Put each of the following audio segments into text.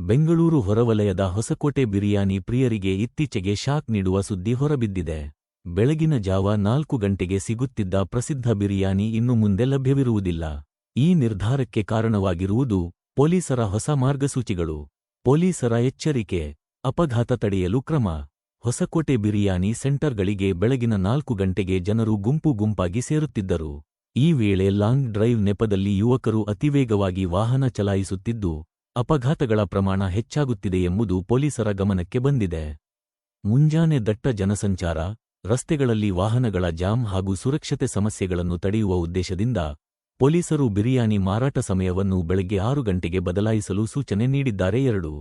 ಬೆಂಗಳೂರು ಹೊರವಲಯದ ಹೊಸಕೋಟೆ ಬಿರಿಯಾನಿ ಪ್ರಿಯರಿಗೆ ಇತ್ತೀಚೆಗೆ ಶಾಕ್ ನೀಡುವ ಸುದ್ದಿ ಹೊರಬಿದ್ದಿದೆ. ಬೆಳಗಿನ ಜಾವ 4 ಗಂಟೆಗೆ ಸಿಗುತ್ತಿದ್ದ ಪ್ರಸಿದ್ಧ ಬಿರಿಯಾನಿ ಇನ್ನು ಮುಂದೆ ಲಭ್ಯವಿರುವುದಿಲ್ಲ. ಈ ನಿರ್ಧಾರಕ್ಕೆ ಕಾರಣವಾಗಿರುವುದು ಪೊಲೀಸರ ಹೊಸ ಮಾರ್ಗಸೂಚಿಗಳು. ಪೊಲೀಸರ ಎಚ್ಚರಿಕೆ: ಅಪಘಾತ ತಡೆಯಲು ಕ್ರಮ. ಹೊಸಕೋಟೆ ಬಿರಿಯಾನಿ ಸೆಂಟರ್ಗಳಿಗೆ ಬೆಳಗಿನ 4 ಗಂಟೆಗೆ ಜನರು ಗುಂಪು ಗುಂಪಾಗಿ ಸೇರುತ್ತಿದ್ದರು. ಈ ವೇಳೆ ಲಾಂಗ್ ಡ್ರೈವ್ ನೆಪದಲ್ಲಿ ಯುವಕರು ಅತಿವೇಗವಾಗಿ ವಾಹನ ಚಲಾಯಿಸುತ್ತಿದ್ದು, ಅಪಘಾತಗಳ ಪ್ರಮಾಣ ಹೆಚ್ಚಾಗುತ್ತಿದೆ ಎಂಬುದು ಪೊಲೀಸರ ಗಮನಕ್ಕೆ ಬಂದಿದೆ. ಮುಂಜಾನೆ ದಟ್ಟ ಜನಸಂಚಾರ, ರಸ್ತೆಗಳಲ್ಲಿ ವಾಹನಗಳ ಜಾಮ್ ಹಾಗೂ ಸುರಕ್ಷತೆ ಸಮಸ್ಯೆಗಳನ್ನು ತಡೆಯುವ ಉದ್ದೇಶದಿಂದ ಪೊಲೀಸರು ಬಿರಿಯಾನಿ ಮಾರಾಟ ಸಮಯವನ್ನು ಬೆಳಗ್ಗೆ 6 ಗಂಟೆಗೆ ಬದಲಾಯಿಸಲು ಸೂಚನೆ ನೀಡಿದ್ದಾರೆ. 2.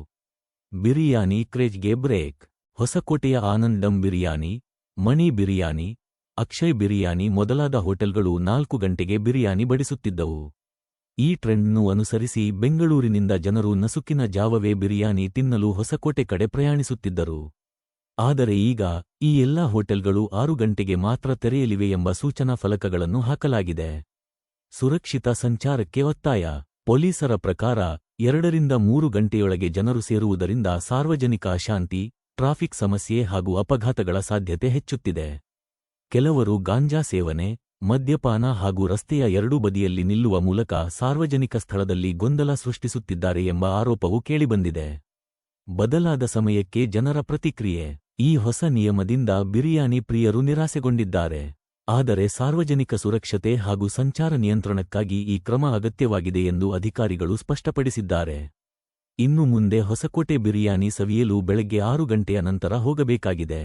ಬಿರಿಯಾನಿ ಕ್ರೇಜ್ಗೆ ಬ್ರೇಕ್. ಹೊಸಕೋಟೆಯ ಆನಂದ್ ದಮ್ ಬಿರಿಯಾನಿ, ಮಣಿ ಬಿರಿಯಾನಿ, ಅಕ್ಷಯ್ ಬಿರಿಯಾನಿ ಮೊದಲಾದ ಹೋಟೆಲ್ಗಳು 4 ಗಂಟೆಗೆ ಬಿರಿಯಾನಿ ಬಡಿಸುತ್ತಿದ್ದವು. ಈ ಟ್ರೆಂಡ್ನ್ನು ಅನುಸರಿಸಿ ಬೆಂಗಳೂರಿನಿಂದ ಜನರು ನಸುಕಿನ ಜಾವವೇ ಬಿರಿಯಾನಿ ತಿನ್ನಲು ಹೊಸಕೋಟೆ ಕಡೆ ಪ್ರಯಾಣಿಸುತ್ತಿದ್ದರು. ಆದರೆ ಈಗ ಈ ಎಲ್ಲಾ ಹೋಟೆಲ್ಗಳು 6 ಗಂಟೆಗೆ ಮಾತ್ರ ತೆರೆಯಲಿವೆ ಎಂಬ ಸೂಚನಾ ಫಲಕಗಳನ್ನು ಹಾಕಲಾಗಿದೆ. ಸುರಕ್ಷಿತ ಸಂಚಾರಕ್ಕೆ ಒತ್ತಾಯ. ಪೊಲೀಸರ ಪ್ರಕಾರ 2 ರಿಂದ 3 ಗಂಟೆಯೊಳಗೆ ಜನರು ಸೇರುವುದರಿಂದ ಸಾರ್ವಜನಿಕ ಅಶಾಂತಿ, ಟ್ರಾಫಿಕ್ ಸಮಸ್ಯೆ ಹಾಗೂ ಅಪಘಾತಗಳ ಸಾಧ್ಯತೆ ಹೆಚ್ಚುತ್ತಿದೆ. ಕೆಲವರು ಗಾಂಜಾ ಸೇವನೆ, ಮದ್ಯಪಾನ ಹಾಗೂ ರಸ್ತೆಯ ಎರಡೂ ಬದಿಯಲ್ಲಿ ನಿಲ್ಲುವ ಮೂಲಕ ಸಾರ್ವಜನಿಕ ಸ್ಥಳದಲ್ಲಿ ಗೊಂದಲ ಸೃಷ್ಟಿಸುತ್ತಿದ್ದಾರೆ ಎಂಬ ಆರೋಪವೂ ಕೇಳಿಬಂದಿದೆ. ಬದಲಾದ ಸಮಯಕ್ಕೆ ಜನರ ಪ್ರತಿಕ್ರಿಯೆ: ಈ ಹೊಸ ನಿಯಮದಿಂದ ಬಿರಿಯಾನಿ ಪ್ರಿಯರು ನಿರಾಸೆಗೊಂಡಿದ್ದಾರೆ. ಆದರೆ ಸಾರ್ವಜನಿಕ ಸುರಕ್ಷತೆ ಹಾಗೂ ಸಂಚಾರ ನಿಯಂತ್ರಣಕ್ಕಾಗಿ ಈ ಕ್ರಮ ಅಗತ್ಯವಾಗಿದೆ ಎಂದು ಅಧಿಕಾರಿಗಳು ಸ್ಪಷ್ಟಪಡಿಸಿದ್ದಾರೆ. ಇನ್ನು ಮುಂದೆ ಹೊಸಕೋಟೆ ಬಿರಿಯಾನಿ ಸವಿಯಲು ಬೆಳಗ್ಗೆ 6 ಗಂಟೆಯ ನಂತರ ಹೋಗಬೇಕಾಗಿದೆ.